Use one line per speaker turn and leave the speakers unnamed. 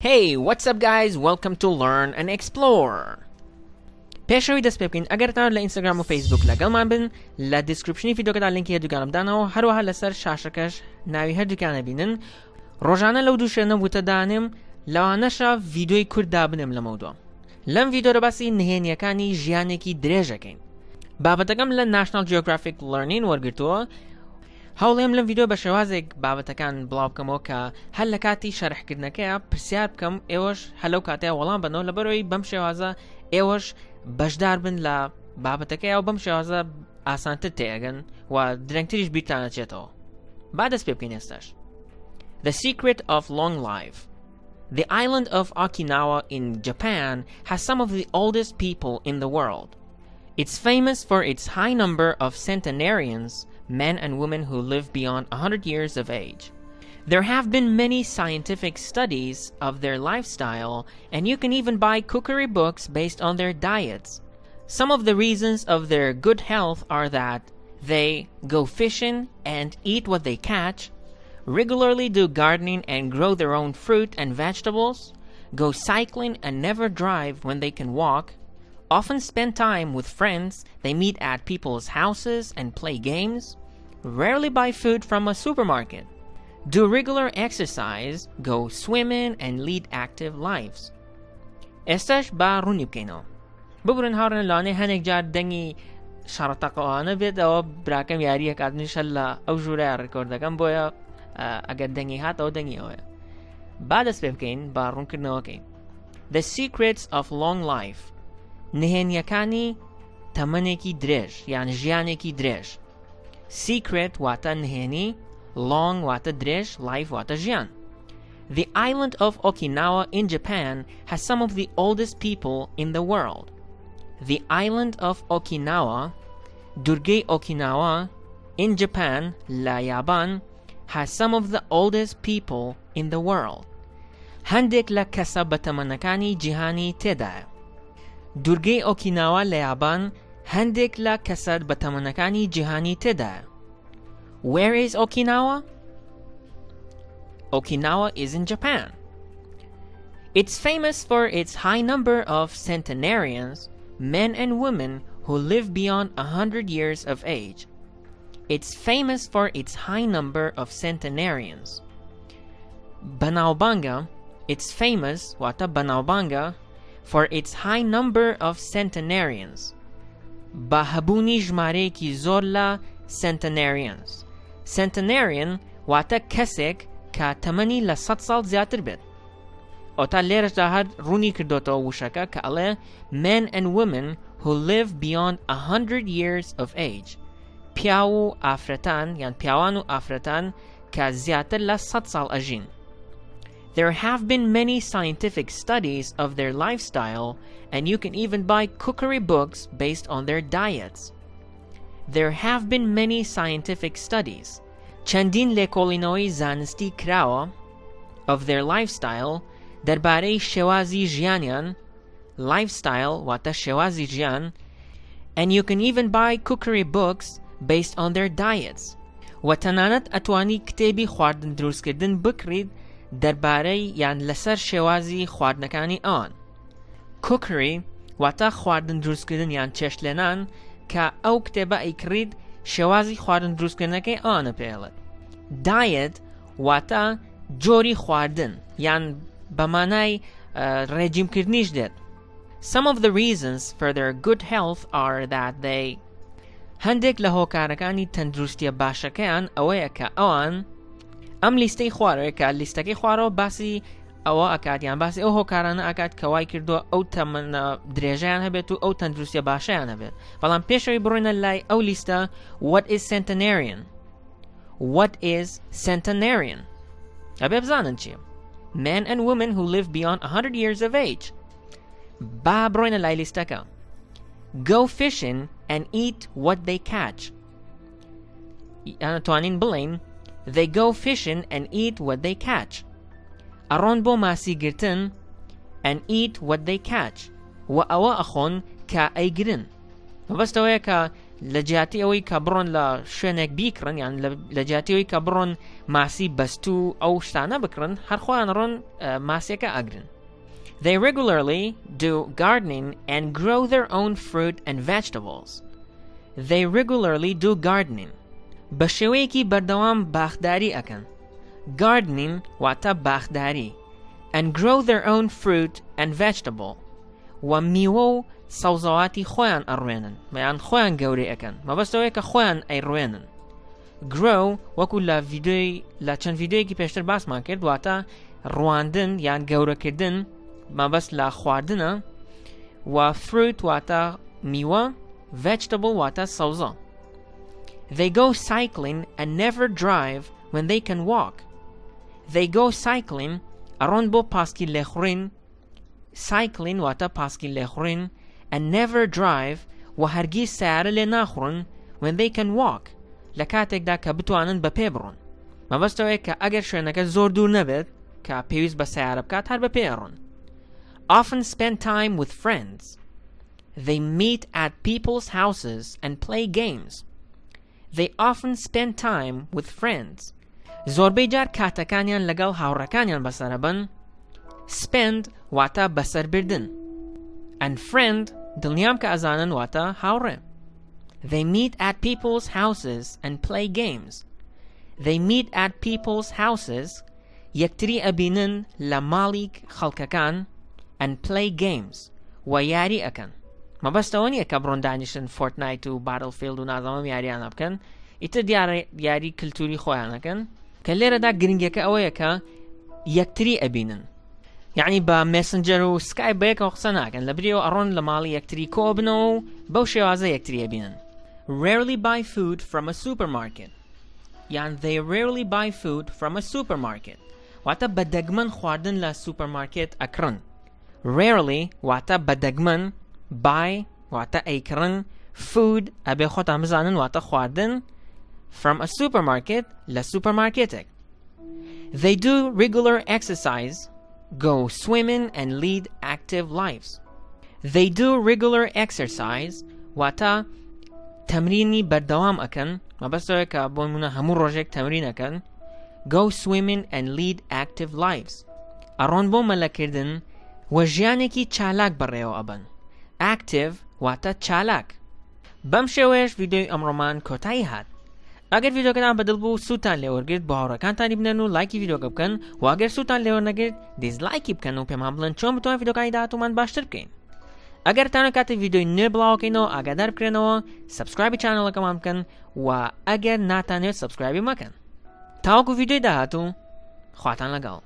Hey, what's up guys? Welcome to Learn and Explore. پێشەوەی دەست پێ بکەین ئەگەرتان لە ئینستاگرام و فەیسبووک لەگەڵمان بن لە دیسکریپشنی ڤیدیۆکەدا لینکی هەردووکانم دانەوە هەروەها لەسەر شاشەکەش ناوی هەردووکانە بینن ڕۆژانە لەو دوو شوێنە وتە دانم لەوانەشە ڤیدیۆی کورد دابنێم لە مەودۆ لەم ڤیدیۆرە باسی نهێنییەکانی ژیانێکی درێژەکەین بابەتەکەم لە ناشنال جیۆگرافیک لەرنین وەرگرتووە هەوڵێم لەم ڤیدیۆ بە شێوازێک بابەتەکان بڵاو بکەمەوە کە هەر لە کاتی شەرحکردنەکەیە پرسیار بکەم ئێوەش هەلەو کاتەیە وەڵام بنەوە لەبەرەوەی بەم شێوازە ئێوەش بەشدار بن لە بابەتەکەیە و بەم شێوازە ئاسانتر تێگەن و درەنگتریش بیرتانەچێتەوە با دەست پێ بکەین ئێستاش The Secret of Long Life. The island of Okinawa in Japan has some of the oldest people in the world. It's famous for its high number of centenarians, men and women who live beyond 100 years of age. There have been many scientific studies of their lifestyle, and you can even buy cookery books based on their diets. Some of the reasons of their good health are that they go fishing and eat what they catch, regularly do gardening and grow their own fruit and vegetables, go cycling and never drive when they can walk, often spend time with friends, they meet at people's houses and play games, rarely buy food from a supermarket, do regular exercise, go swimming and lead active lives. ئێستاش با ڕوونی بکەینەوە ببورن هاوڕێن لەوانەیە هەنێک جار دەنگی شەڕەتەقەوانە بێت ئەوە براکەم یاریە کاتنیشە لە ئەو ژوورە ڕێکۆردەکەم بۆیە ئەگەر دەنگی هات ئەوە دەنگی ئەوەیە با دەست پێ بکەین با ڕوونکردنەوەکەین The Secrets of Long Life نهێنیەکانی تەمەنێکی درێژ یان ژیانێکی درێژ Secret واتە نهێنی Long واتە درێژ Life واتە ژیان The island of Okinawa in Japan has some of the oldest people in the world. The island of Okinawa, Durgei Okinawa, in Japan, La Yaban, has some of the oldest people in the world. هەندێک لە کەسە بەتەمەنەکانی جیهانی تێدایە. Durgei Okinawa لە یابان هەندێک لە کەسە بەتەمەنەکانی جیهانی تێدایە. Where is Okinawa? Okinawa is in Japan. It's famous for its high number of centenarians, men and women who live beyond 100 years of age. It's famous for its high number of centenarians. Banaubanga, it's famous, wata Banaubanga, for its high number of centenarians. Bahabuni ژمارەیەکی زۆر لە centenarians. Centenarian واتە کەسێک کە تەمەنی لە 100 ساڵ زیاتر بێت. ئەوتا لێرەشدا هەر ڕوونی کردوتەوە وشەکە کە ئەڵێ men and women who live beyond 100 years of age. پیا و ئافرەتان یان پیاوان و ئافرەتان کە زیاتر لە 100 ساڵ ئەژین. There have been many scientific studies of their lifestyle, and you can even buy cookery books based on their diets. There have been many scientific studies. چەندین لێکۆڵینەوەی زانستی کراوە of their lifestyle دەربارەی شێوازی ژیانیان lifestyle واتە شێوازی ژیان and you can even buy cookery books based on their diets. و تەنانەت ئەتوانی کتێبی خواردن دروستکردن بکڕیت دەربارەی یان لەسەر شێوازی خواردنەکانی ئەوان. Cookery واتە خواردن دروستکردن یان چێشتلێنان کە ئەو کتێبە ئەیکڕیت شێوازی خواردن دروستکردنەکەی ئەوانە پێڵێت. Diet واتە جۆری خواردن یان بەمانای ڕێجیمکردنیش دێت. Some of the reasons for their good health are that they هەندێک لە هۆکارەکانی تەندروستیە باشەکەیان ئەوەیە کە ئەوان ئەم لیستەی خوارەوە کە لیستەکەی خوارەوە باسی ئەوە ئەکات یان باسی ئەو هۆکارانە ئەکات کە وای کردووە ئەو تەمەنە درێژەیان هەبێت و ئەو تەندروستیە باشەیان هەبێت بەڵام پێشەوەی بڕۆینە لای ئەو لیستە What is centenarian? What is centenarian? ئەبێ بزانن چییە Men and women who live beyond 100 years of age. با بڕۆینە لای لیستەکە Go fishing and eat what they catch. یان توانین بڵین They go fishing and eat what they catch. ئەڕۆن بۆ ماسیگرتن and eat what they catch. و ئەوە ئەخۆن کە ئەیگرن. مەبەستەوەیە کە لە جیاتی ئەوەی کە بڕۆن لە شوێنێک بیکڕن یان لە جیاتی ئەوەی کە بڕۆن ماسی بەستوو ئەو شتانە بکڕن هەر خۆیان ڕۆن ماسیەکە ئەگرن. They regularly do gardening and grow their own fruit and vegetables. They regularly do gardening. بە شێوەیەکی بەردەوام باخداری ئەکەن. Gardening واتە باخداری. And grow their own fruit and vegetable. و میوە و سەوزەواتی خۆیان ئەڕوێنن مەیان خۆیان گەورەی ئەکەن مەبەستەوەی کە خۆیان ئەیڕوێنن. Grow وەکو لە چەند ڤیدیۆیەکی پێشتر باسمان کرد واتە ڕواندن یان گەورەکردن مەبەست لە خواردنە و fruit واتە میوە vegetable واتە سەوزە. They go cycling and never drive when they can walk. They go cycling ئەڕۆن بۆ پاسکی لێخوڕین cycling واتە پاسکی لێخوڕین and never drive و هەرگیز سیارە لێ ناخڕن when they can walk لە کاتێکدا کە بتوانن بە پێ بڕۆن مەبەستەوەی کە ئەگەر شوێنەکە زۆر دوور نەبێت کە پێویست بە سیارە بکات هەر بە پێ ئەڕۆن. Often spend time with friends. They meet at people's houses and play games. They often spend time with friends. زۆربەی جار کاتەکانیان لەگەڵ هاوڕێکانیان بەسەرەبن. Spend واتە بەسەربردن and friend دڵنیام کە ئەزانن واتە هاوڕێ. They meet at people's houses and play games. They meet at people's houses یەکتری ئەبینن لە ماڵی خەڵکەکان and play games و یاری ئەکەن. مەبەستەوە نییە کە بڕۆن دانیشن فۆرتنایت و باتلفیلد و نازەمەم یاریانە بکەن ئیتر یاری کلتوری خۆیانەکەن کە لێرەدا گرنگەکە ئەوەیە کە یەکتری ئەبینن. یعنی بە مێسنجەر و سکایپ بەیەکەوە قسە ناکەن لە بریەوە ئەڕۆن لە ماڵی یەکتری کۆ بنەوە و بەو شێوازە یەکتری ئەبینن. Rarely buy food from a supermarket. یان they rarely buy food from a supermarket. واتە بەدەگمەن خواردن لە سوپەرمارکێت ئەکڕن. Rarely واتە بەدەگمەن buy واتە ئەیکڕن food ئەبێ خۆتان بزانن واتە خواردن from a supermarket لە سوپەرمارکێتێک. They do regular exercise, go swimming and lead active lives. They do regular exercise واتە تەمرینی بەردەوام ئەکەن مەبەستەوەی کە بۆ نمونە هەموو ڕۆژێک تەمرین ئەکەن. Go swimming and lead active lives. ئەڕۆن بۆ مەلەکردن و ژیانێکی چالاک بەڕێوە ئەبن. Active واتە چالاک. بەم شێوەیەش ڤیدیۆی ئەمڕۆمان کۆتایی هات. ئەگەر ڤیدیۆکەتان بەدڵ بوو سوودتان لێوەرگرت بۆ هاوڕێکانتانی بنێرن و لایکی ڤیدیۆکە بکەن و ئەگەر سوودتان لێوەرنەگرت دیزلایکی بکەن و پێمان بڵێن چۆن بتوانین ڤیدیۆکانی داهاتوومان باشتر بکەین. ئەگەر تانە کاتێک ڤیدیۆی نوێ بڵاوەکەینەوە ئاگادار بکرێنەوە سبسکرایبی چانەڵەکەمان بکەن و ئەگەر ناتانێت سبسکرایبی مەکەن. تاوەکو ڤیدیۆی داهاتوو خواتان لەگەڵ.